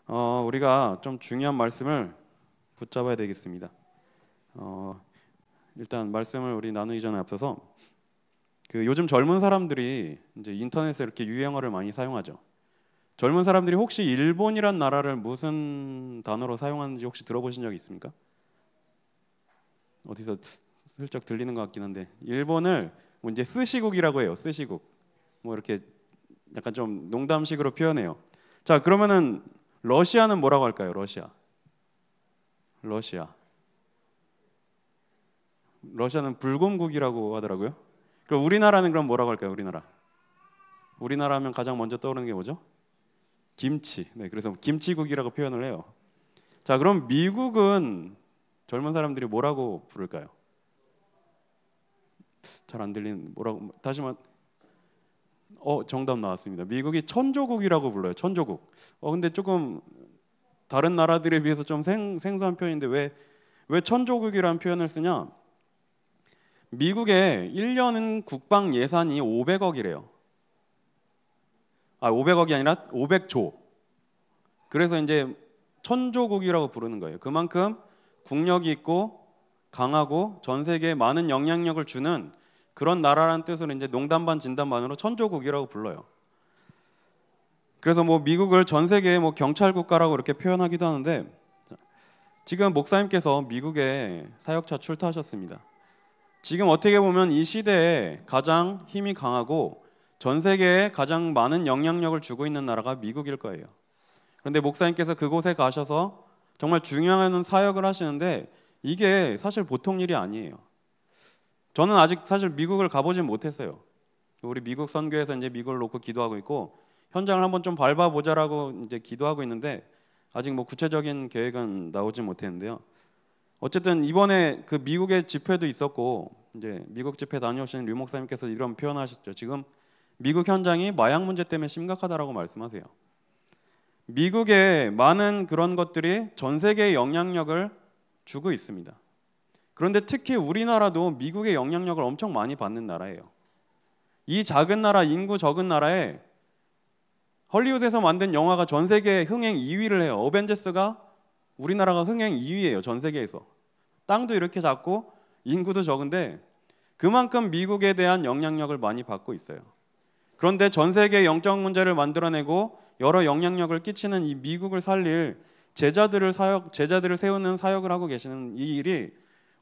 우리가 좀 중요한 말씀을 붙잡아야 되겠습니다. 일단 말씀을 우리 나누기 전에 앞서서 요즘 젊은 사람들이 이제 인터넷에 이렇게 유행어를 많이 사용하죠. 젊은 사람들이 혹시 일본이란 나라를 무슨 단어로 사용하는지 혹시 들어보신 적 있습니까? 어디서 슬쩍 들리는 것 같긴 한데 일본을 뭐 이제 스시국이라고 해요. 스시국. 뭐 이렇게 약간 좀 농담식으로 표현해요. 자, 그러면은 러시아는 뭐라고 할까요? 러시아는 불곰국이라고 하더라고요. 그럼 우리나라는 그럼 뭐라고 할까요? 우리나라 하면 가장 먼저 떠오르는 게 뭐죠? 김치. 네, 그래서 김치국이라고 표현을 해요. 자, 그럼 미국은 젊은 사람들이 뭐라고 부를까요? 잘 안 들리는 뭐라고 다시만. 정답 나왔습니다. 미국이 천조국이라고 불러요. 천조국. 근데 조금 다른 나라들에 비해서 좀 생소한 표현인데 왜 천조국이라는 표현을 쓰냐? 미국의 1년은 국방 예산이 500억이래요. 500억이 아니라 500조. 그래서 이제 천조국이라고 부르는 거예요. 그만큼 국력이 있고 강하고 전 세계에 많은 영향력을 주는 그런 나라라는 뜻으로 이제 농담 반 진담 반으로 천조국이라고 불러요. 그래서 뭐 미국을 전 세계의 뭐 경찰 국가라고 이렇게 표현하기도 하는데 지금 목사님께서 미국에 사역차 출타하셨습니다. 지금 어떻게 보면 이 시대에 가장 힘이 강하고 전 세계에 가장 많은 영향력을 주고 있는 나라가 미국일 거예요. 그런데 목사님께서 그곳에 가셔서 정말 중요한 사역을 하시는데 이게 사실 보통 일이 아니에요. 저는 아직 사실 미국을 가보진 못했어요. 우리 미국 선교에서 이제 미국을 놓고 기도하고 있고 현장을 한번 좀 밟아보자라고 이제 기도하고 있는데 아직 뭐 구체적인 계획은 나오지 못했는데요. 어쨌든 이번에 그 미국의 집회도 있었고 이제 미국 집회 다녀오신 류 목사님께서 이런 표현하셨죠. 지금 미국 현장이 마약 문제 때문에 심각하다라고 말씀하세요. 미국의 많은 그런 것들이 전 세계에 영향력을 주고 있습니다. 그런데 특히 우리나라도 미국의 영향력을 엄청 많이 받는 나라예요. 이 작은 나라, 인구 적은 나라에 헐리우드에서 만든 영화가 전 세계 흥행 2위를 해요. 어벤져스가 우리나라가 흥행 2위예요. 전 세계에서. 땅도 이렇게 작고 인구도 적은데 그만큼 미국에 대한 영향력을 많이 받고 있어요. 그런데 전 세계 영적 문제를 만들어내고 여러 영향력을 끼치는 이 미국을 살릴 제자들을 세우는 사역을 하고 계시는 이 일이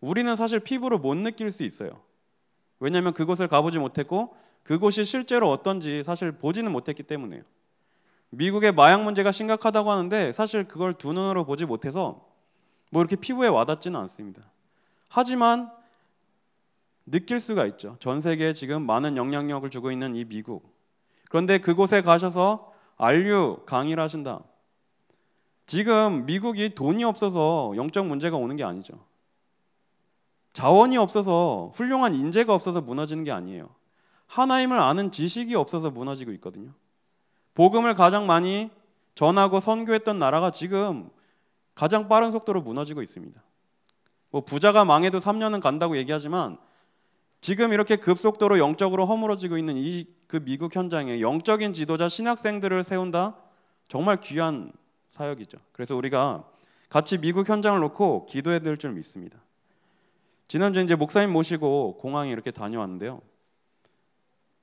우리는 사실 피부로 못 느낄 수 있어요. 왜냐하면 그곳을 가보지 못했고 그곳이 실제로 어떤지 사실 보지는 못했기 때문에요. 미국의 마약 문제가 심각하다고 하는데 사실 그걸 두 눈으로 보지 못해서 뭐 이렇게 피부에 와닿지는 않습니다. 하지만 느낄 수가 있죠. 전 세계에 지금 많은 영향력을 주고 있는 이 미국. 그런데 그곳에 가셔서 안류 강의를 하신다. 지금 미국이 돈이 없어서 영적 문제가 오는 게 아니죠. 자원이 없어서 훌륭한 인재가 없어서 무너지는 게 아니에요. 하나님을 아는 지식이 없어서 무너지고 있거든요. 복음을 가장 많이 전하고 선교했던 나라가 지금 가장 빠른 속도로 무너지고 있습니다. 뭐 부자가 망해도 3년은 간다고 얘기하지만 지금 이렇게 급속도로 영적으로 허물어지고 있는 그 미국 현장에 영적인 지도자 신학생들을 세운다? 정말 귀한 사역이죠. 그래서 우리가 같이 미국 현장을 놓고 기도해야 될 줄 믿습니다. 지난주에 이제 목사님 모시고 공항에 이렇게 다녀왔는데요.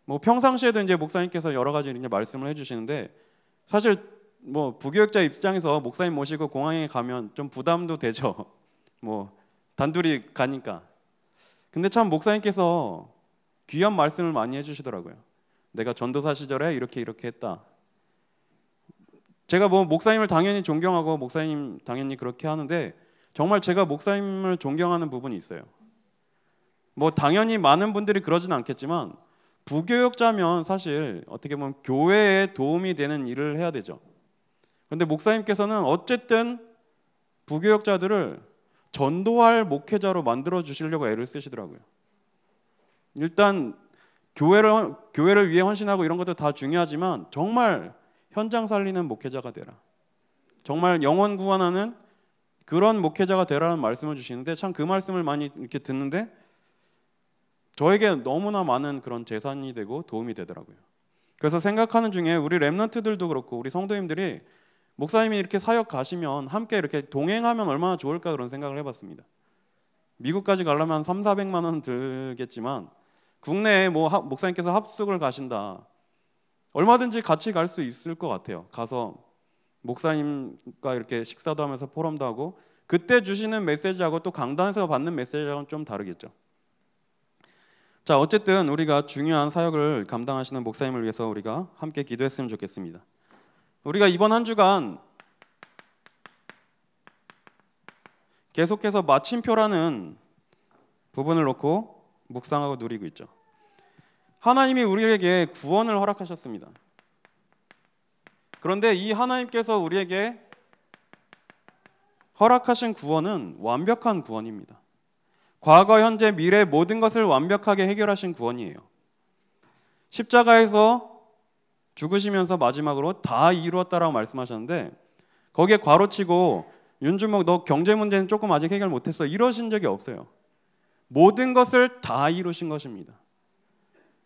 뭐 평상시에도 이제 목사님께서 여러 가지 이제 말씀을 해주시는데 사실 뭐 부교육자 입장에서 목사님 모시고 공항에 가면 좀 부담도 되죠. 뭐 단둘이 가니까. 근데 참 목사님께서 귀한 말씀을 많이 해주시더라고요. 내가 전도사 시절에 이렇게 했다. 제가 뭐 목사님을 당연히 존경하고 목사님 당연히 그렇게 하는데 정말 제가 목사님을 존경하는 부분이 있어요. 뭐 당연히 많은 분들이 그러진 않겠지만 부교육자면 사실 어떻게 보면 교회에 도움이 되는 일을 해야 되죠. 그런데 목사님께서는 어쨌든 부교육자들을 전도할 목회자로 만들어 주시려고 애를 쓰시더라고요. 일단 교회를 위해 헌신하고 이런 것도 다 중요하지만 정말 현장 살리는 목회자가 되라. 정말 영혼 구원하는 그런 목회자가 되라는 말씀을 주시는데 참 그 말씀을 많이 이렇게 듣는데 저에게 너무나 많은 그런 재산이 되고 도움이 되더라고요. 그래서 생각하는 중에 우리 렘넌트들도 그렇고 우리 성도님들이 목사님이 이렇게 사역 가시면 함께 이렇게 동행하면 얼마나 좋을까 그런 생각을 해봤습니다. 미국까지 가려면 300~400만 원 들겠지만 국내에 뭐 목사님께서 합숙을 가신다. 얼마든지 같이 갈 수 있을 것 같아요. 가서 목사님과 이렇게 식사도 하면서 포럼도 하고 그때 주시는 메시지하고 또 강단에서 받는 메시지하고는 좀 다르겠죠. 자, 어쨌든 우리가 중요한 사역을 감당하시는 목사님을 위해서 우리가 함께 기도했으면 좋겠습니다. 우리가 이번 한 주간 계속해서 마침표라는 부분을 놓고 묵상하고 누리고 있죠. 하나님이 우리에게 구원을 허락하셨습니다. 그런데 이 하나님께서 우리에게 허락하신 구원은 완벽한 구원입니다. 과거, 현재, 미래 모든 것을 완벽하게 해결하신 구원이에요. 십자가에서 죽으시면서 마지막으로 다 이루었다라고 말씀하셨는데 거기에 괄호치고 윤주목 너 경제 문제는 조금 아직 해결 못했어 이러신 적이 없어요. 모든 것을 다 이루신 것입니다.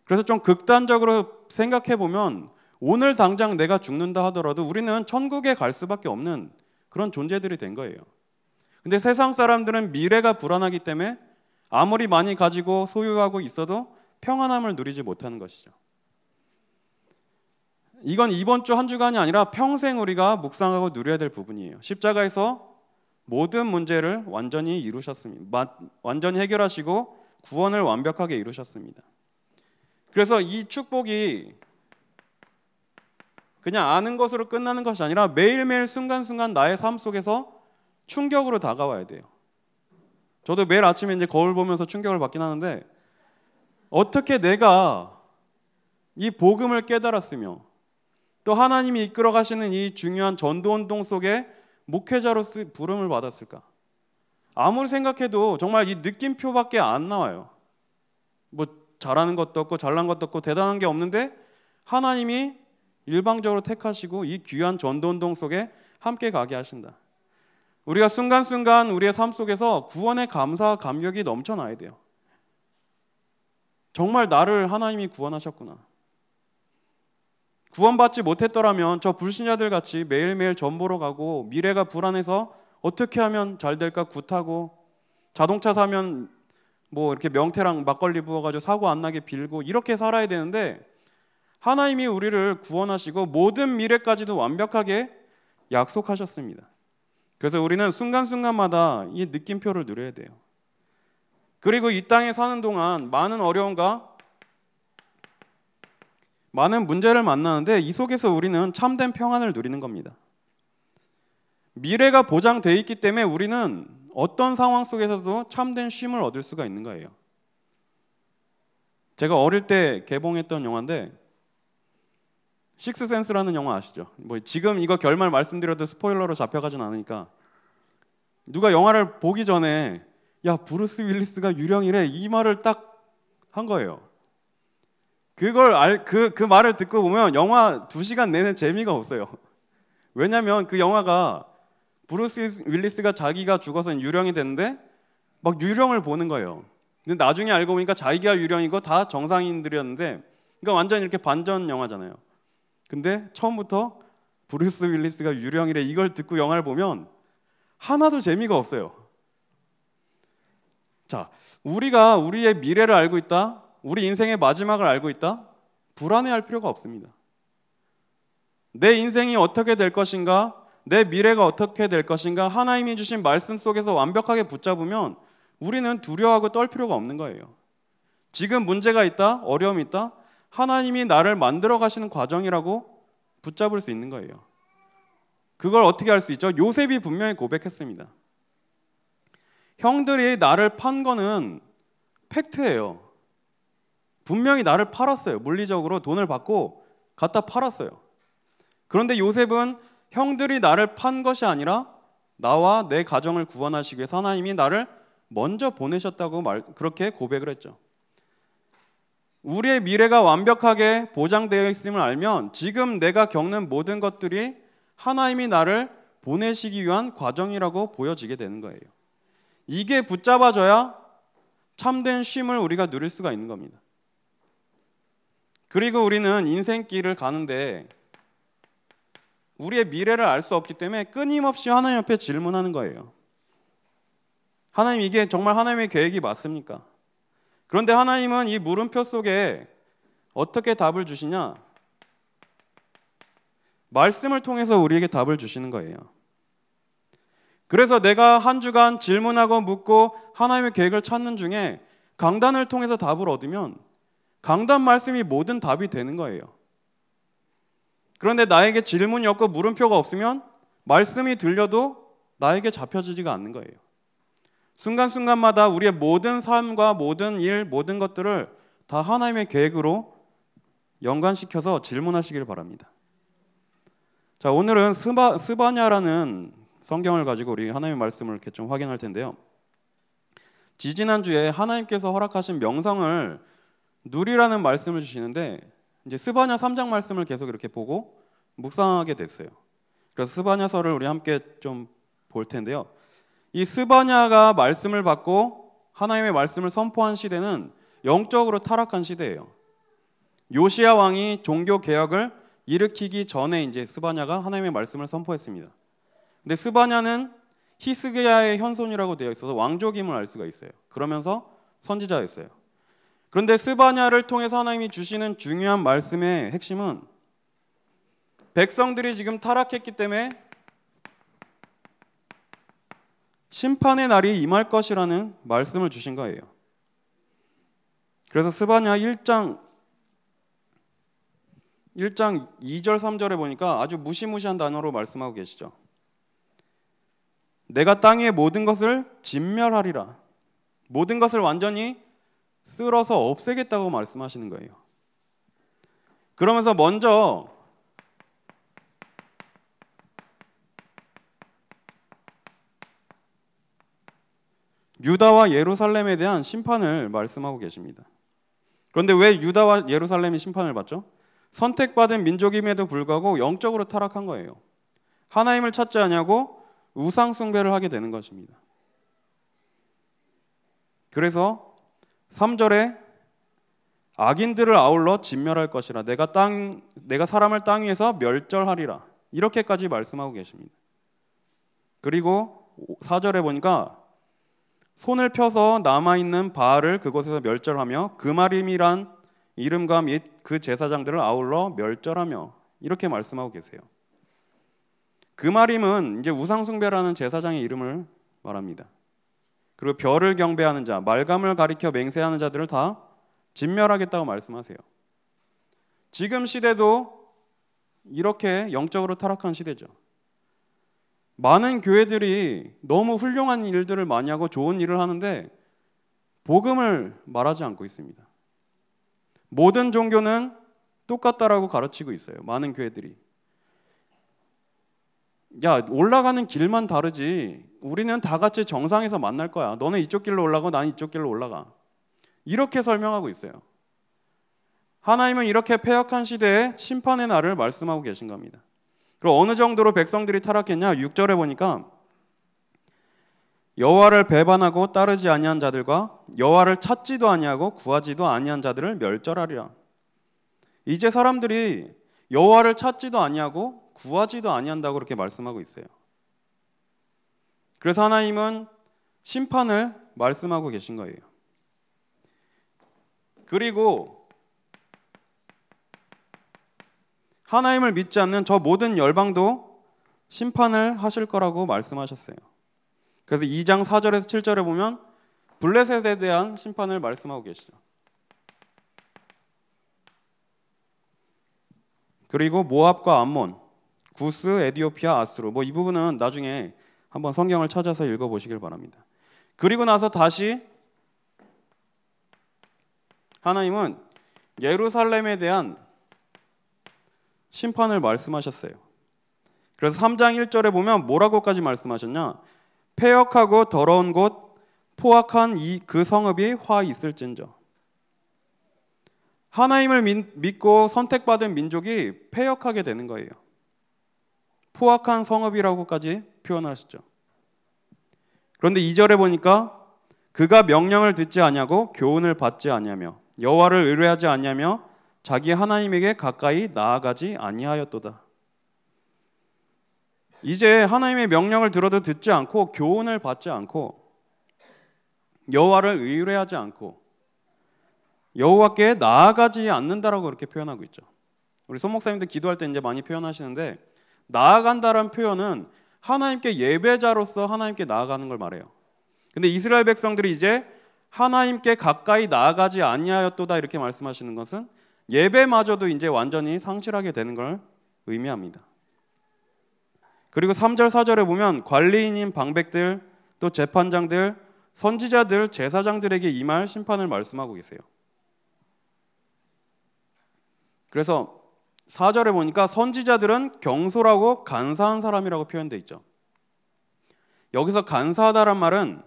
그래서 좀 극단적으로 생각해 보면 오늘 당장 내가 죽는다 하더라도 우리는 천국에 갈 수밖에 없는 그런 존재들이 된 거예요. 근데 세상 사람들은 미래가 불안하기 때문에 아무리 많이 가지고 소유하고 있어도 평안함을 누리지 못하는 것이죠. 이건 이번 주 한 주간이 아니라 평생 우리가 묵상하고 누려야 될 부분이에요. 십자가에서 모든 문제를 완전히 이루셨습니다. 완전히 해결하시고 구원을 완벽하게 이루셨습니다. 그래서 이 축복이 그냥 아는 것으로 끝나는 것이 아니라 매일매일 순간순간 나의 삶 속에서 충격으로 다가와야 돼요. 저도 매일 아침에 이제 거울 보면서 충격을 받긴 하는데 어떻게 내가 이 복음을 깨달았으며 또 하나님이 이끌어 가시는 이 중요한 전도운동 속에 목회자로서 부름을 받았을까? 아무리 생각해도 정말 이 느낌표밖에 안 나와요. 뭐 잘하는 것도 없고 잘난 것도 없고 대단한 게 없는데 하나님이 일방적으로 택하시고 이 귀한 전도운동 속에 함께 가게 하신다. 우리가 순간순간 우리의 삶 속에서 구원의 감사와 감격이 넘쳐나야 돼요. 정말 나를 하나님이 구원하셨구나. 구원받지 못했더라면 저 불신자들 같이 매일매일 전 보러 가고 미래가 불안해서 어떻게 하면 잘 될까 굿하고 자동차 사면 뭐 이렇게 명태랑 막걸리 부어가지고 사고 안 나게 빌고 이렇게 살아야 되는데 하나님이 우리를 구원하시고 모든 미래까지도 완벽하게 약속하셨습니다. 그래서 우리는 순간순간마다 이 느낌표를 누려야 돼요. 그리고 이 땅에 사는 동안 많은 어려움과 많은 문제를 만나는데 이 속에서 우리는 참된 평안을 누리는 겁니다. 미래가 보장되어 있기 때문에 우리는 어떤 상황 속에서도 참된 쉼을 얻을 수가 있는 거예요. 제가 어릴 때 개봉했던 영화인데 식스센스라는 영화 아시죠? 뭐 지금 이거 결말 말씀드려도 스포일러로 잡혀가진 않으니까 누가 영화를 보기 전에 야 브루스 윌리스가 유령이래 이 말을 딱 한 거예요. 그 말을 듣고 보면 영화 2시간 내내 재미가 없어요. 왜냐하면 그 영화가 브루스 윌리스가 자기가 죽어서 유령이 됐는데 막 유령을 보는 거예요. 근데 나중에 알고 보니까 자기가 유령이고 다 정상인들이었는데 그러니까 완전 이렇게 반전 영화잖아요. 근데 처음부터 브루스 윌리스가 유령이래 이걸 듣고 영화를 보면 하나도 재미가 없어요. 자, 우리가 우리의 미래를 알고 있다, 우리 인생의 마지막을 알고 있다, 불안해할 필요가 없습니다. 내 인생이 어떻게 될 것인가, 내 미래가 어떻게 될 것인가 하나님이 주신 말씀 속에서 완벽하게 붙잡으면 우리는 두려워하고 떨 필요가 없는 거예요. 지금 문제가 있다, 어려움이 있다, 하나님이 나를 만들어 가시는 과정이라고 붙잡을 수 있는 거예요. 그걸 어떻게 할 수 있죠? 요셉이 분명히 고백했습니다. 형들이 나를 판 거는 팩트예요. 분명히 나를 팔았어요. 물리적으로 돈을 받고 갖다 팔았어요. 그런데 요셉은 형들이 나를 판 것이 아니라 나와 내 가정을 구원하시기 위해서 하나님이 나를 먼저 보내셨다고 그렇게 고백을 했죠. 우리의 미래가 완벽하게 보장되어 있음을 알면 지금 내가 겪는 모든 것들이 하나님이 나를 보내시기 위한 과정이라고 보여지게 되는 거예요. 이게 붙잡아져야 참된 쉼을 우리가 누릴 수가 있는 겁니다. 그리고 우리는 인생길을 가는데 우리의 미래를 알 수 없기 때문에 끊임없이 하나님 앞에 질문하는 거예요. 하나님, 이게 정말 하나님의 계획이 맞습니까? 그런데 하나님은 이 물음표 속에 어떻게 답을 주시냐? 말씀을 통해서 우리에게 답을 주시는 거예요. 그래서 내가 한 주간 질문하고 묻고 하나님의 계획을 찾는 중에 강단을 통해서 답을 얻으면 강단 말씀이 모든 답이 되는 거예요. 그런데 나에게 질문이 없고 물음표가 없으면 말씀이 들려도 나에게 잡혀지지가 않는 거예요. 순간순간마다 우리의 모든 삶과 모든 일, 모든 것들을 다 하나님의 계획으로 연관시켜서 질문하시길 바랍니다. 자, 오늘은 스바냐라는 성경을 가지고 우리 하나님의 말씀을 이렇게 좀 확인할 텐데요. 지지난주에 하나님께서 허락하신 명성을 누리라는 말씀을 주시는데 이제 스바냐 3장 말씀을 계속 이렇게 보고 묵상하게 됐어요. 그래서 스바냐서를 우리 함께 좀 볼 텐데요. 이 스바냐가 말씀을 받고 하나님의 말씀을 선포한 시대는 영적으로 타락한 시대예요. 요시야 왕이 종교 개혁을 일으키기 전에 이제 스바냐가 하나님의 말씀을 선포했습니다. 근데 스바냐는 히스기야의 현손이라고 되어 있어서 왕족임을 알 수가 있어요. 그러면서 선지자였어요. 그런데 스바냐를 통해서 하나님이 주시는 중요한 말씀의 핵심은 백성들이 지금 타락했기 때문에 심판의 날이 임할 것이라는 말씀을 주신 거예요. 그래서 스바냐 1장 2절 3절에 보니까 아주 무시무시한 단어로 말씀하고 계시죠. 내가 땅의 모든 것을 진멸하리라. 모든 것을 완전히 쓸어서 없애겠다고 말씀하시는 거예요. 그러면서 먼저 유다와 예루살렘에 대한 심판을 말씀하고 계십니다. 그런데 왜 유다와 예루살렘이 심판을 받죠? 선택받은 민족임에도 불구하고 영적으로 타락한 거예요. 하나님을 찾지 않냐고 우상 숭배를 하게 되는 것입니다. 그래서 3절에 악인들을 아울러 진멸할 것이라. 내가 사람을 땅 위에서 멸절하리라. 이렇게까지 말씀하고 계십니다. 그리고 4절에 보니까 손을 펴서 남아있는 바알을 그곳에서 멸절하며 그마림이란 이름과 및 그 제사장들을 아울러 멸절하며 이렇게 말씀하고 계세요. 그마림은 이제 우상숭배라는 제사장의 이름을 말합니다. 그리고 별을 경배하는 자, 말감을 가리켜 맹세하는 자들을 다 진멸하겠다고 말씀하세요. 지금 시대도 이렇게 영적으로 타락한 시대죠. 많은 교회들이 너무 훌륭한 일들을 많이 하고 좋은 일을 하는데 복음을 말하지 않고 있습니다. 모든 종교는 똑같다라고 가르치고 있어요. 많은 교회들이. 야, 올라가는 길만 다르지 우리는 다 같이 정상에서 만날 거야. 너는 이쪽 길로 올라가고 나는 이쪽 길로 올라가. 이렇게 설명하고 있어요. 하나님은 이렇게 패역한 시대에 심판의 날을 말씀하고 계신 겁니다. 그리고 어느 정도로 백성들이 타락했냐? 6절에 보니까 여호와를 배반하고 따르지 아니한 자들과 여호와를 찾지도 아니하고 구하지도 아니한 자들을 멸절하리라. 이제 사람들이 여호와를 찾지도 아니하고 구하지도 아니한다고 그렇게 말씀하고 있어요. 그래서 하나님은 심판을 말씀하고 계신 거예요. 그리고 하나님을 믿지 않는 저 모든 열방도 심판을 하실 거라고 말씀하셨어요. 그래서 2장 4절에서 7절에 보면 블레셋에 대한 심판을 말씀하고 계시죠. 그리고 모압과 암몬, 구스, 에디오피아, 아수르. 이 부분은 나중에 한번 성경을 찾아서 읽어보시길 바랍니다. 그리고 나서 다시 하나님은 예루살렘에 대한 심판을 말씀하셨어요. 그래서 3장 1절에 보면 뭐라고까지 말씀하셨냐? 패역하고 더러운 곳 포악한 그 성읍이 화 있을진저. 하나님을 믿고 선택받은 민족이 패역하게 되는 거예요. 포악한 성읍이라고까지 표현하셨죠. 그런데 2절에 보니까 그가 명령을 듣지 아니하고 교훈을 받지 아니하며 여호와를 의뢰하지 아니하며 자기 하나님에게 가까이 나아가지 아니하였도다. 이제 하나님의 명령을 들어도 듣지 않고 교훈을 받지 않고 여호와를 의뢰하지 않고 여호와께 나아가지 않는다라고 그렇게 표현하고 있죠. 우리 손 목사님들 기도할 때 이제 많이 표현하시는데, 나아간다라는 표현은 하나님께 예배자로서 하나님께 나아가는 걸 말해요. 근데 이스라엘 백성들이 이제 하나님께 가까이 나아가지 아니하였도다 이렇게 말씀하시는 것은 예배마저도 이제 완전히 상실하게 되는 걸 의미합니다. 그리고 3절 4절에 보면 관리인인 방백들, 또 재판장들, 선지자들, 제사장들에게 임할 심판을 말씀하고 계세요. 그래서 4절에 보니까 선지자들은 경솔하고 간사한 사람이라고 표현되어 있죠. 여기서 간사하다란 말은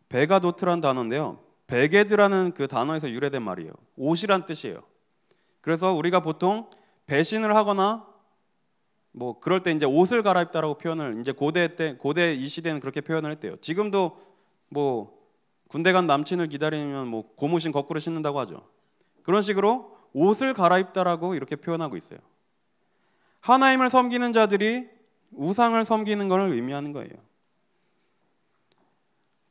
베가도트란 단어인데요, 베게드라는 그 단어에서 유래된 말이에요. 옷이란 뜻이에요. 그래서 우리가 보통 배신을 하거나 뭐 그럴 때 이제 옷을 갈아입다라고 표현을, 이제 고대 이 시대는 그렇게 표현을 했대요. 지금도 뭐 군대 간 남친을 기다리면 뭐 고무신 거꾸로 신는다고 하죠. 그런 식으로 옷을 갈아입다라고 이렇게 표현하고 있어요. 하나님을 섬기는 자들이 우상을 섬기는 것을 의미하는 거예요.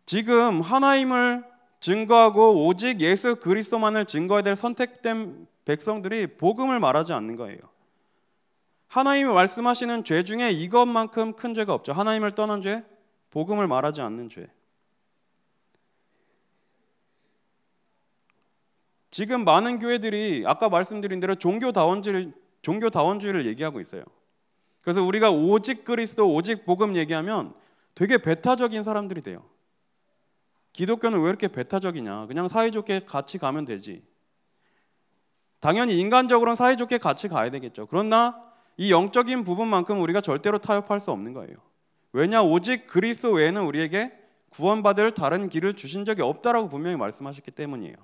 지금 하나님을 증거하고 오직 예수 그리스도만을 증거해야 될 선택된 백성들이 복음을 말하지 않는 거예요. 하나님이 말씀하시는 죄 중에 이것만큼 큰 죄가 없죠. 하나님을 떠난 죄, 복음을 말하지 않는 죄. 지금 많은 교회들이 아까 말씀드린 대로 종교다원주의를 얘기하고 있어요. 그래서 우리가 오직 그리스도, 오직 복음 얘기하면 되게 배타적인 사람들이 돼요. 기독교는 왜 이렇게 배타적이냐? 그냥 사이좋게 같이 가면 되지. 당연히 인간적으로는 사이좋게 같이 가야 되겠죠. 그러나 이 영적인 부분만큼 우리가 절대로 타협할 수 없는 거예요. 왜냐? 오직 그리스도 외에는 우리에게 구원받을 다른 길을 주신 적이 없다라고 분명히 말씀하셨기 때문이에요.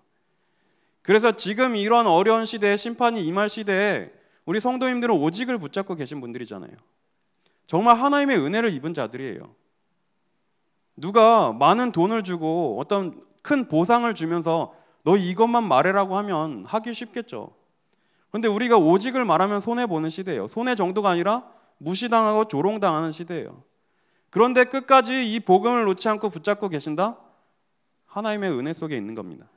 그래서 지금 이런 어려운 시대에, 심판이 임할 시대에 우리 성도님들은 오직을 붙잡고 계신 분들이잖아요. 정말 하나님의 은혜를 입은 자들이에요. 누가 많은 돈을 주고 어떤 큰 보상을 주면서 너 이것만 말해라고 하면 하기 쉽겠죠. 그런데 우리가 오직을 말하면 손해보는 시대예요. 손해 정도가 아니라 무시당하고 조롱당하는 시대예요. 그런데 끝까지 이 복음을 놓지 않고 붙잡고 계신다? 하나님의 은혜 속에 있는 겁니다.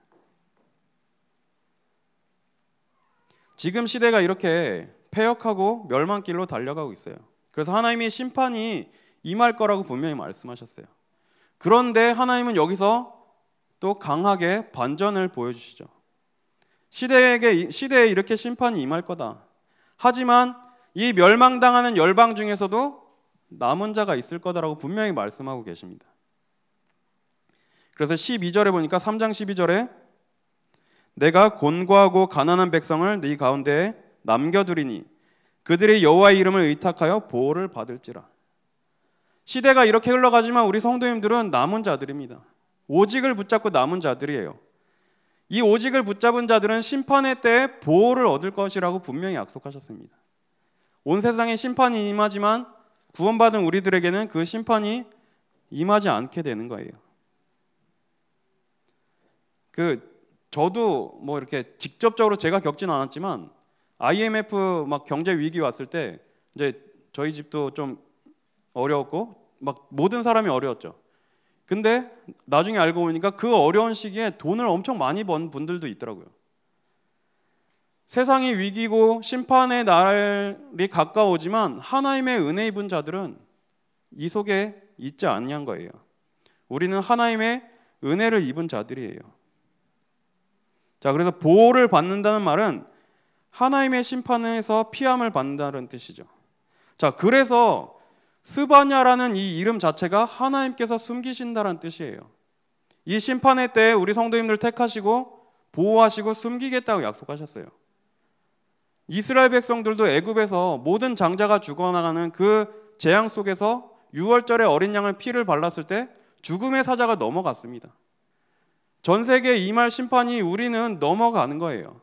지금 시대가 이렇게 패역하고 멸망길로 달려가고 있어요. 그래서 하나님의 심판이 임할 거라고 분명히 말씀하셨어요. 그런데 하나님은 여기서 또 강하게 반전을 보여주시죠. 시대에 이렇게 심판이 임할 거다. 하지만 이 멸망당하는 열방 중에서도 남은 자가 있을 거다라고 분명히 말씀하고 계십니다. 그래서 12절에 보니까 3장 12절에 내가 곤고하고 가난한 백성을 네 가운데에 남겨두리니 그들이 여호와의 이름을 의탁하여 보호를 받을지라. 시대가 이렇게 흘러가지만 우리 성도님들은 남은 자들입니다. 오직을 붙잡고 남은 자들이에요. 이 오직을 붙잡은 자들은 심판의 때에 보호를 얻을 것이라고 분명히 약속하셨습니다. 온 세상에 심판이 임하지만 구원받은 우리들에게는 그 심판이 임하지 않게 되는 거예요. 저도 뭐 이렇게 직접적으로 제가 겪지는 않았지만 IMF 막 경제 위기 왔을 때 이제 저희 집도 좀 어려웠고 막 모든 사람이 어려웠죠. 근데 나중에 알고 보니까 그 어려운 시기에 돈을 엄청 많이 번 분들도 있더라고요. 세상이 위기고 심판의 날이 가까워지만 하나님의 은혜 입은 자들은 이 속에 있지 아니한 거예요. 우리는 하나님의 은혜를 입은 자들이에요. 자, 그래서 보호를 받는다는 말은 하나님의 심판에서 피함을 받는다는 뜻이죠. 자, 그래서 스바냐라는 이 이름 자체가 하나님께서 숨기신다는 뜻이에요. 이 심판의 때에 우리 성도님들 택하시고 보호하시고 숨기겠다고 약속하셨어요. 이스라엘 백성들도 애굽에서 모든 장자가 죽어나가는 그 재앙 속에서 6월절에 어린 양을 피를 발랐을 때 죽음의 사자가 넘어갔습니다. 전 세계에 임할 심판이 우리는 넘어가는 거예요.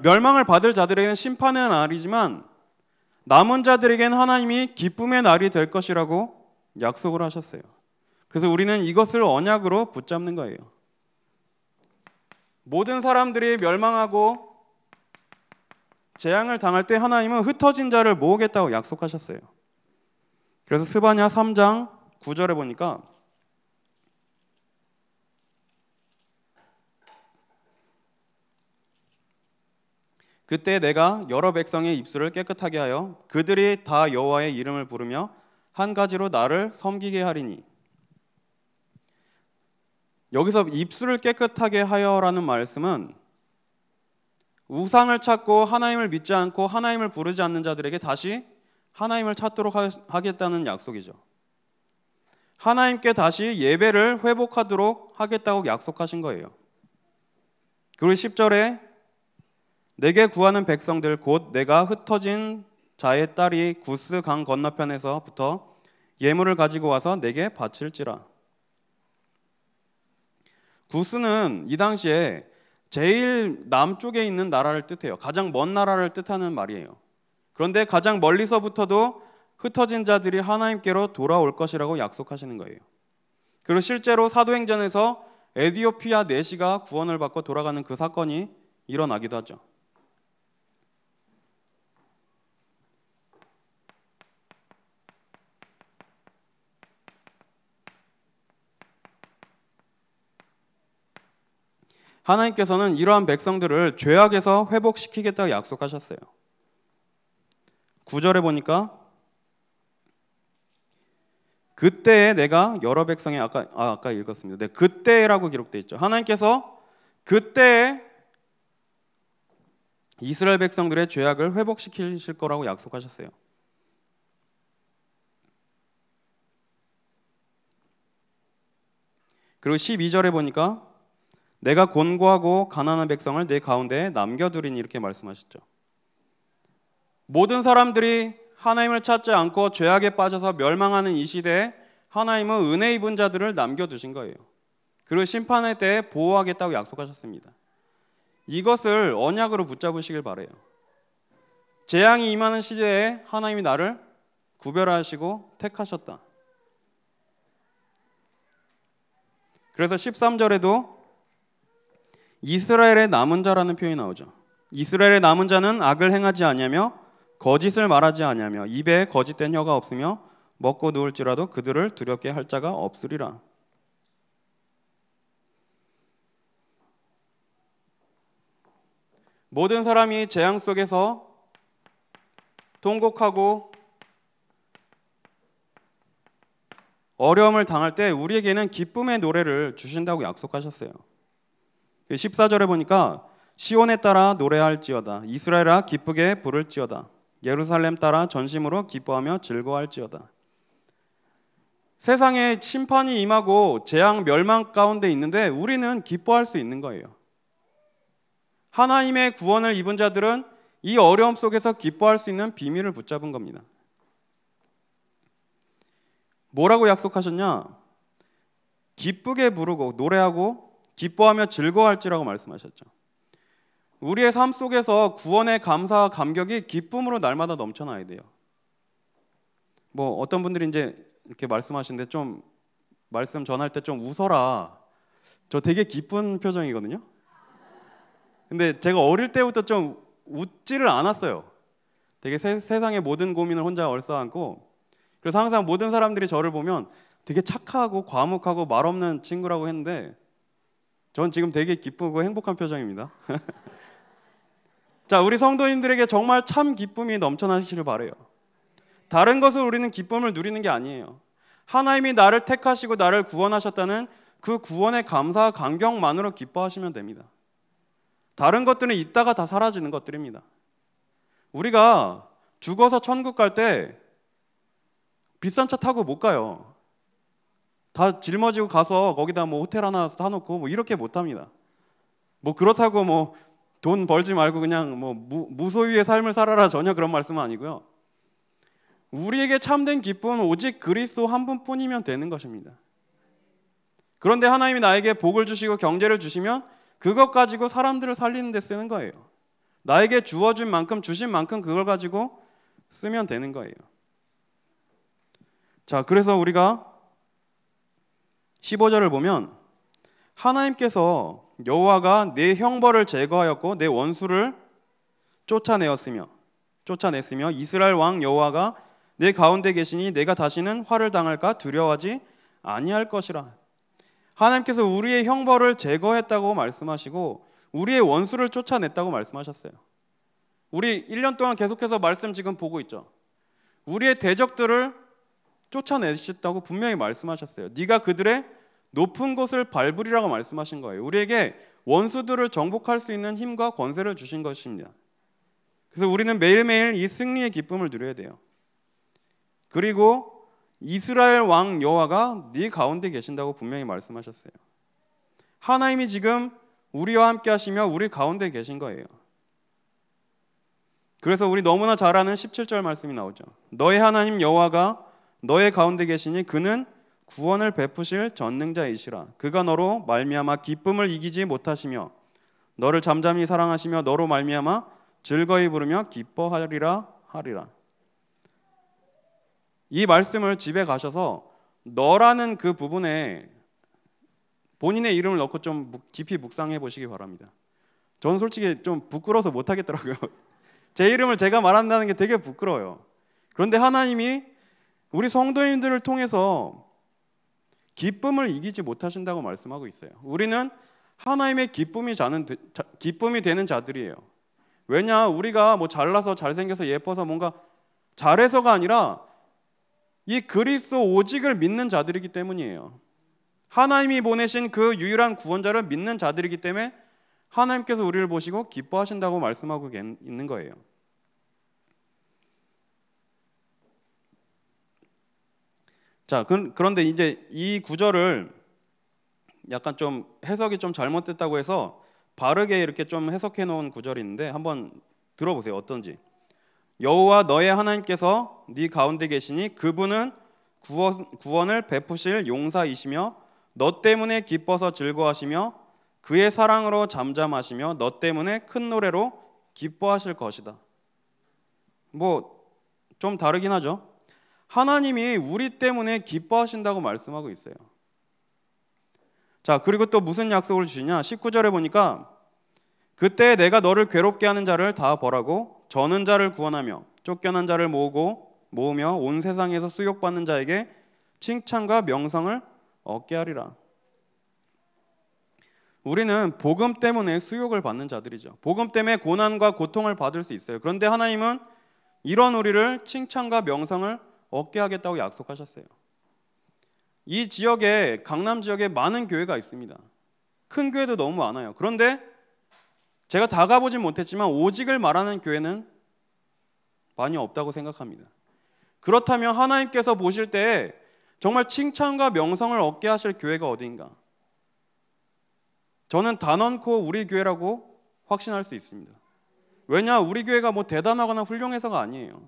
멸망을 받을 자들에게는 심판의 날이지만 남은 자들에게는 하나님이 기쁨의 날이 될 것이라고 약속을 하셨어요. 그래서 우리는 이것을 언약으로 붙잡는 거예요. 모든 사람들이 멸망하고 재앙을 당할 때 하나님은 흩어진 자를 모으겠다고 약속하셨어요. 그래서 스바냐 3장 9절에 보니까 그때 내가 여러 백성의 입술을 깨끗하게 하여 그들이 다 여호와의 이름을 부르며 한 가지로 나를 섬기게 하리니. 여기서 입술을 깨끗하게 하여라는 말씀은 우상을 찾고 하나님을 믿지 않고 하나님을 부르지 않는 자들에게 다시 하나님을 찾도록 하겠다는 약속이죠. 하나님께 다시 예배를 회복하도록 하겠다고 약속하신 거예요. 그리고 10절에 내게 구하는 백성들 곧 내가 흩어진 자의 딸이 구스 강 건너편에서부터 예물을 가지고 와서 내게 바칠지라. 구스는 이 당시에 제일 남쪽에 있는 나라를 뜻해요. 가장 먼 나라를 뜻하는 말이에요. 그런데 가장 멀리서부터도 흩어진 자들이 하나님께로 돌아올 것이라고 약속하시는 거예요. 그리고 실제로 사도행전에서 에디오피아 내시가 구원을 받고 돌아가는 그 사건이 일어나기도 하죠. 하나님께서는 이러한 백성들을 죄악에서 회복시키겠다고 약속하셨어요. 9절에 보니까 그때에 내가 여러 백성의 아까 읽었습니다. 네, 그때라고 기록되어 있죠. 하나님께서 그때에 이스라엘 백성들의 죄악을 회복시키실 거라고 약속하셨어요. 그리고 12절에 보니까 내가 곤고하고 가난한 백성을 내 가운데에 남겨두리니 이렇게 말씀하셨죠. 모든 사람들이 하나님을 찾지 않고 죄악에 빠져서 멸망하는 이 시대에 하나님은 은혜 입은 자들을 남겨두신 거예요. 그리고 심판의 때에 보호하겠다고 약속하셨습니다. 이것을 언약으로 붙잡으시길 바라요. 재앙이 임하는 시대에 하나님이 나를 구별하시고 택하셨다. 그래서 13절에도 이스라엘의 남은 자라는 표현이 나오죠. 이스라엘의 남은 자는 악을 행하지 아니하며 거짓을 말하지 아니하며 입에 거짓된 혀가 없으며 먹고 누울지라도 그들을 두렵게 할 자가 없으리라. 모든 사람이 재앙 속에서 통곡하고 어려움을 당할 때 우리에게는 기쁨의 노래를 주신다고 약속하셨어요. 14절에 보니까 시온에 따라 노래할지어다. 이스라엘아 기쁘게 부를지어다. 예루살렘 따라 전심으로 기뻐하며 즐거워할지어다. 세상에 심판이 임하고 재앙 멸망 가운데 있는데 우리는 기뻐할 수 있는 거예요. 하나님의 구원을 입은 자들은 이 어려움 속에서 기뻐할 수 있는 비밀을 붙잡은 겁니다. 뭐라고 약속하셨냐? 기쁘게 부르고 노래하고 기뻐하며 즐거워할지라고 말씀하셨죠. 우리의 삶 속에서 구원의 감사와 감격이 기쁨으로 날마다 넘쳐나야 돼요. 뭐 어떤 분들이 이제 이렇게 말씀하시는데 좀 말씀 전할 때 좀 웃어라. 저 되게 기쁜 표정이거든요. 근데 제가 어릴 때부터 좀 웃지를 않았어요. 되게 세상의 모든 고민을 혼자 얼싸안고, 그래서 항상 모든 사람들이 저를 보면 되게 착하고 과묵하고 말없는 친구라고 했는데 전 지금 되게 기쁘고 행복한 표정입니다. 자, 우리 성도님들에게 정말 참 기쁨이 넘쳐나시기를 바라요. 다른 것을 우리는 기쁨을 누리는 게 아니에요. 하나님이 나를 택하시고 나를 구원하셨다는 그 구원의 감사와 감격만으로 기뻐하시면 됩니다. 다른 것들은 있다가 다 사라지는 것들입니다. 우리가 죽어서 천국 갈 때 비싼 차 타고 못 가요. 다 짊어지고 가서 거기다 뭐 호텔 하나 사놓고 뭐 이렇게 못 합니다. 뭐 그렇다고 뭐 돈 벌지 말고 그냥 뭐 무소유의 삶을 살아라, 전혀 그런 말씀은 아니고요. 우리에게 참된 기쁨은 오직 그리스도 한 분뿐이면 되는 것입니다. 그런데 하나님이 나에게 복을 주시고 경제를 주시면 그것 가지고 사람들을 살리는 데 쓰는 거예요. 나에게 주어준 만큼, 주신 만큼 그걸 가지고 쓰면 되는 거예요. 자, 그래서 우리가 15절을 보면 하나님께서 여호와가 내 형벌을 제거하였고 내 원수를 쫓아냈으며 이스라엘 왕 여호와가 내 가운데 계시니 내가 다시는 화를 당할까 두려워하지 아니할 것이라. 하나님께서 우리의 형벌을 제거했다고 말씀하시고 우리의 원수를 쫓아냈다고 말씀하셨어요. 우리 1년 동안 계속해서 말씀 지금 보고 있죠. 우리의 대적들을 쫓아내셨다고 분명히 말씀하셨어요. 네가 그들의 높은 곳을 밟으리라고 말씀하신 거예요. 우리에게 원수들을 정복할 수 있는 힘과 권세를 주신 것입니다. 그래서 우리는 매일매일 이 승리의 기쁨을 누려야 돼요. 그리고 이스라엘 왕 여호와가 네 가운데 계신다고 분명히 말씀하셨어요. 하나님이 지금 우리와 함께 하시며 우리 가운데 계신 거예요. 그래서 우리 너무나 잘 아는 17절 말씀이 나오죠. 너의 하나님 여호와가 너의 가운데 계시니 그는 구원을 베푸실 전능자이시라. 그가 너로 말미암아 기쁨을 이기지 못하시며 너를 잠잠히 사랑하시며 너로 말미암아 즐거이 부르며 기뻐하리라 하리라. 이 말씀을 집에 가셔서 너라는 그 부분에 본인의 이름을 넣고 좀 깊이 묵상해 보시기 바랍니다. 저는 솔직히 좀 부끄러워서 못 하겠더라고요. 제 이름을 제가 말한다는 게 되게 부끄러워요. 그런데 하나님이 우리 성도님들을 통해서 기쁨을 이기지 못하신다고 말씀하고 있어요. 우리는 하나님의 기쁨이 되는 자들이에요. 왜냐? 우리가 뭐 잘나서 잘생겨서 예뻐서 뭔가 잘해서가 아니라 이 그리스도 오직을 믿는 자들이기 때문이에요. 하나님이 보내신 그 유일한 구원자를 믿는 자들이기 때문에 하나님께서 우리를 보시고 기뻐하신다고 말씀하고 있는 거예요. 자, 그런데 이제 이 구절을 약간 좀 해석이 좀 잘못됐다고 해서 바르게 이렇게 좀 해석해 놓은 구절이 있는데 한번 들어보세요. 어떤지. 여호와 너의 하나님께서 네 가운데 계시니 그분은 구원을 베푸실 용사이시며 너 때문에 기뻐서 즐거워하시며 그의 사랑으로 잠잠하시며 너 때문에 큰 노래로 기뻐하실 것이다. 뭐 좀 다르긴 하죠. 하나님이 우리 때문에 기뻐하신다고 말씀하고 있어요. 자, 그리고 또 무슨 약속을 주시냐? 19절에 보니까 그때 내가 너를 괴롭게 하는 자를 다 벌하고 저는 자를 구원하며 쫓겨난 자를 모으며 온 세상에서 수욕받는 자에게 칭찬과 명성을 얻게 하리라. 우리는 복음 때문에 수욕을 받는 자들이죠. 복음 때문에 고난과 고통을 받을 수 있어요. 그런데 하나님은 이런 우리를 칭찬과 명성을 얻게 하겠다고 약속하셨어요. 이 지역에, 강남 지역에 많은 교회가 있습니다. 큰 교회도 너무 많아요. 그런데 제가 다 가보진 못했지만 오직을 말하는 교회는 많이 없다고 생각합니다. 그렇다면 하나님께서 보실 때 정말 칭찬과 명성을 얻게 하실 교회가 어디인가? 저는 단언코 우리 교회라고 확신할 수 있습니다. 왜냐? 우리 교회가 뭐 대단하거나 훌륭해서가 아니에요.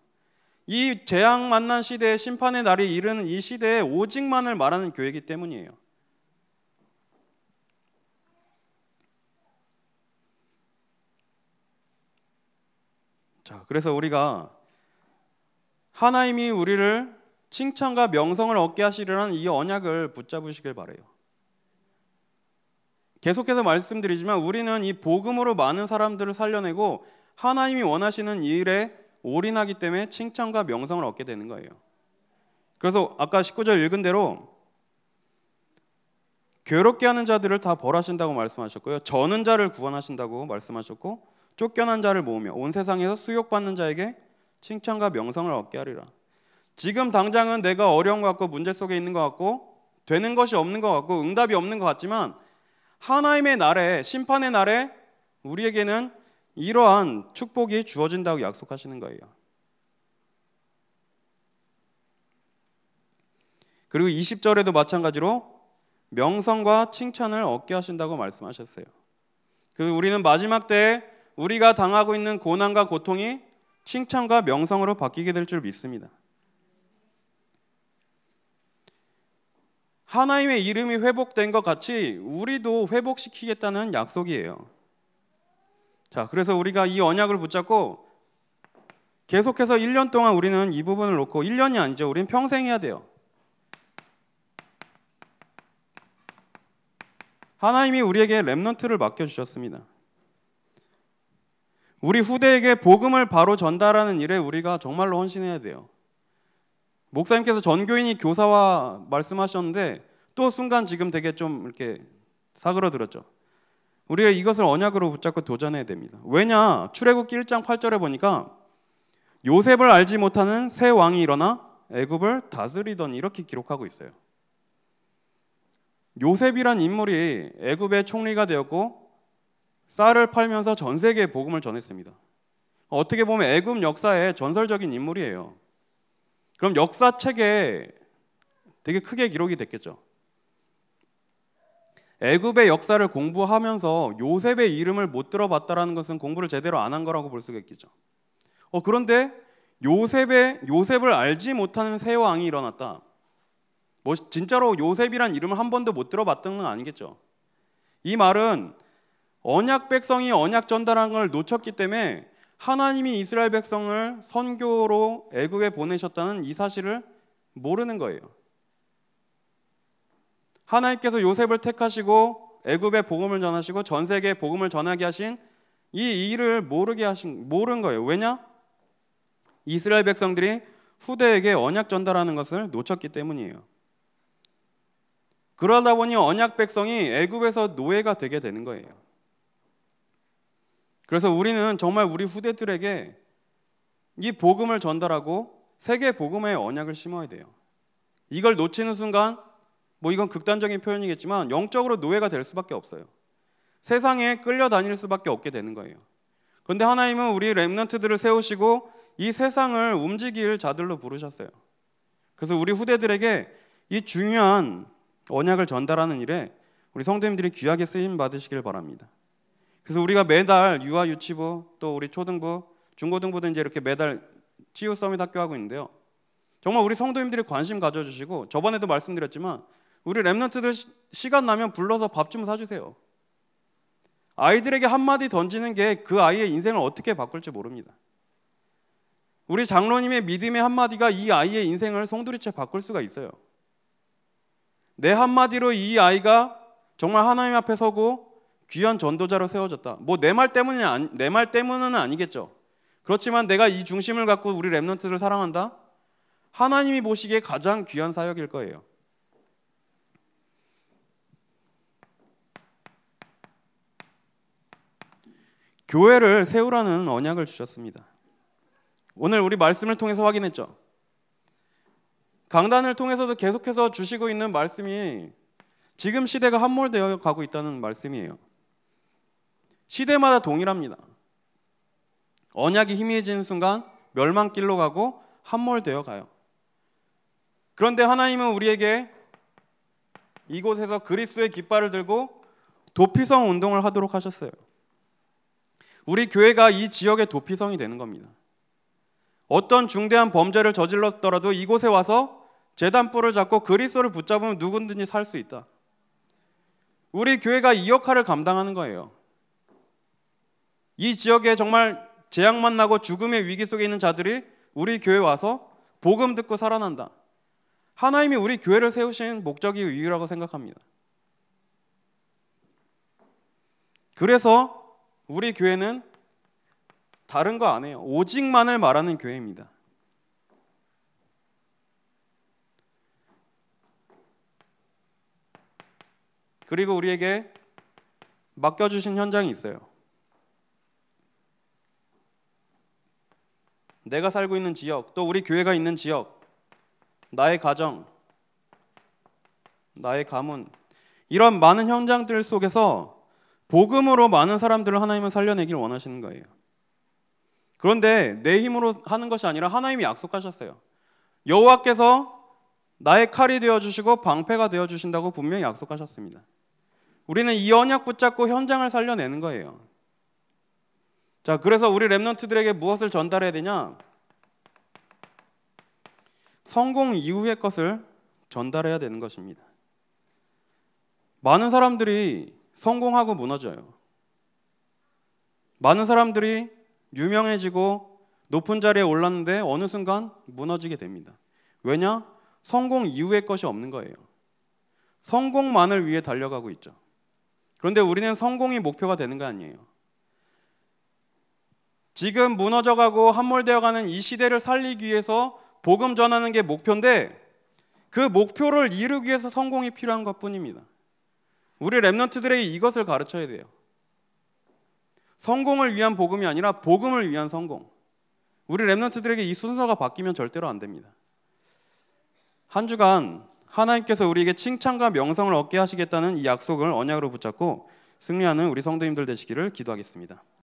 이 재앙 만난 시대에 심판의 날이 이르는 이 시대에 오직만을 말하는 교회이기 때문이에요. 자, 그래서 우리가 하나님이 우리를 칭찬과 명성을 얻게 하시려는 이 언약을 붙잡으시길 바라요. 계속해서 말씀드리지만 우리는 이 복음으로 많은 사람들을 살려내고 하나님이 원하시는 이 일에 올인하기 때문에 칭찬과 명성을 얻게 되는 거예요. 그래서 아까 19절 읽은 대로 괴롭게 하는 자들을 다 벌하신다고 말씀하셨고요. 저는 자를 구원하신다고 말씀하셨고 쫓겨난 자를 모으며 온 세상에서 수욕받는 자에게 칭찬과 명성을 얻게 하리라. 지금 당장은 내가 어려운 것 같고 문제 속에 있는 것 같고 되는 것이 없는 것 같고 응답이 없는 것 같지만 하나님의 날에, 심판의 날에 우리에게는 이러한 축복이 주어진다고 약속하시는 거예요. 그리고 20절에도 마찬가지로 명성과 칭찬을 얻게 하신다고 말씀하셨어요. 그래서 우리는 마지막 때에 우리가 당하고 있는 고난과 고통이 칭찬과 명성으로 바뀌게 될 줄 믿습니다. 하나님의 이름이 회복된 것 같이 우리도 회복시키겠다는 약속이에요. 자, 그래서 우리가 이 언약을 붙잡고 계속해서 1년 동안 우리는 이 부분을 놓고 1년이 아니죠. 우리는 평생 해야 돼요. 하나님이 우리에게 렘넌트를 맡겨주셨습니다. 우리 후대에게 복음을 바로 전달하는 일에 우리가 정말로 헌신해야 돼요. 목사님께서 전교인이 교사와 말씀하셨는데 또 순간 지금 되게 좀 이렇게 사그러들었죠. 우리가 이것을 언약으로 붙잡고 도전해야 됩니다. 왜냐? 출애굽기 1장 8절에 보니까 요셉을 알지 못하는 새 왕이 일어나 애굽을 다스리더니 이렇게 기록하고 있어요. 요셉이란 인물이 애굽의 총리가 되었고 쌀을 팔면서 전 세계에 복음을 전했습니다. 어떻게 보면 애굽 역사의 전설적인 인물이에요. 그럼 역사책에 되게 크게 기록이 됐겠죠. 애굽의 역사를 공부하면서 요셉의 이름을 못 들어봤다라는 것은 공부를 제대로 안 한 거라고 볼 수가 있겠죠. 그런데 요셉을 알지 못하는 새 왕이 일어났다. 뭐 진짜로 요셉이란 이름을 한 번도 못 들어봤다는 건 아니겠죠. 이 말은 언약 백성이 언약 전달한 걸 놓쳤기 때문에 하나님이 이스라엘 백성을 선교로 애굽에 보내셨다는 이 사실을 모르는 거예요. 하나님께서 요셉을 택하시고 애굽에 복음을 전하시고 전 세계에 복음을 전하게 하신 이 일을 모른 거예요. 왜냐? 이스라엘 백성들이 후대에게 언약 전달하는 것을 놓쳤기 때문이에요. 그러다 보니 언약 백성이 애굽에서 노예가 되게 되는 거예요. 그래서 우리는 정말 우리 후대들에게 이 복음을 전달하고 세계 복음의 언약을 심어야 돼요. 이걸 놓치는 순간 뭐 이건 극단적인 표현이겠지만 영적으로 노예가 될 수밖에 없어요. 세상에 끌려다닐 수밖에 없게 되는 거예요. 그런데 하나님은 우리 렘넌트들을 세우시고 이 세상을 움직일 자들로 부르셨어요. 그래서 우리 후대들에게 이 중요한 언약을 전달하는 일에 우리 성도님들이 귀하게 쓰임 받으시길 바랍니다. 그래서 우리가 매달 유아 유치부 또 우리 초등부, 중고등부도 이제 이렇게 매달 치유 서밋 학교 하고 있는데요. 정말 우리 성도님들이 관심 가져주시고 저번에도 말씀드렸지만 우리 렘넌트들 시간 나면 불러서 밥 좀 사주세요. 아이들에게 한마디 던지는 게 그 아이의 인생을 어떻게 바꿀지 모릅니다. 우리 장로님의 믿음의 한마디가 이 아이의 인생을 송두리째 바꿀 수가 있어요. 내 한마디로 이 아이가 정말 하나님 앞에 서고 귀한 전도자로 세워졌다. 뭐 내 말 때문은 아니겠죠. 그렇지만 내가 이 중심을 갖고 우리 렘넌트를 사랑한다? 하나님이 보시기에 가장 귀한 사역일 거예요. 교회를 세우라는 언약을 주셨습니다. 오늘 우리 말씀을 통해서 확인했죠. 강단을 통해서도 계속해서 주시고 있는 말씀이 지금 시대가 함몰되어 가고 있다는 말씀이에요. 시대마다 동일합니다. 언약이 희미해지는 순간 멸망길로 가고 함몰되어 가요. 그런데 하나님은 우리에게 이곳에서 그리스도의 깃발을 들고 도피성 운동을 하도록 하셨어요. 우리 교회가 이 지역의 도피성이 되는 겁니다. 어떤 중대한 범죄를 저질렀더라도 이곳에 와서 제단불을 잡고 그리스도를 붙잡으면 누구든지 살 수 있다. 우리 교회가 이 역할을 감당하는 거예요. 이 지역에 정말 재앙 만나고 죽음의 위기 속에 있는 자들이 우리 교회에 와서 복음 듣고 살아난다. 하나님이 우리 교회를 세우신 목적이 이유라고 생각합니다. 그래서 우리 교회는 다른 거 안 해요. 오직만을 말하는 교회입니다. 그리고 우리에게 맡겨주신 현장이 있어요. 내가 살고 있는 지역, 또 우리 교회가 있는 지역, 나의 가정, 나의 가문, 이런 많은 현장들 속에서 복음으로 많은 사람들을 하나님은 살려내길 원하시는 거예요. 그런데 내 힘으로 하는 것이 아니라 하나님이 약속하셨어요. 여호와께서 나의 칼이 되어주시고 방패가 되어주신다고 분명히 약속하셨습니다. 우리는 이 언약 붙잡고 현장을 살려내는 거예요. 자, 그래서 우리 렘넌트들에게 무엇을 전달해야 되냐? 성공 이후의 것을 전달해야 되는 것입니다. 많은 사람들이 성공하고 무너져요. 많은 사람들이 유명해지고 높은 자리에 올랐는데 어느 순간 무너지게 됩니다. 왜냐? 성공 이후의 것이 없는 거예요. 성공만을 위해 달려가고 있죠. 그런데 우리는 성공이 목표가 되는 거 아니에요. 지금 무너져가고 함몰되어가는 이 시대를 살리기 위해서 복음 전하는 게 목표인데 그 목표를 이루기 위해서 성공이 필요한 것뿐입니다. 우리 렘넌트들에게 이것을 가르쳐야 돼요. 성공을 위한 복음이 아니라 복음을 위한 성공. 우리 렘넌트들에게 이 순서가 바뀌면 절대로 안 됩니다. 한 주간 하나님께서 우리에게 칭찬과 명성을 얻게 하시겠다는 이 약속을 언약으로 붙잡고 승리하는 우리 성도님들 되시기를 기도하겠습니다.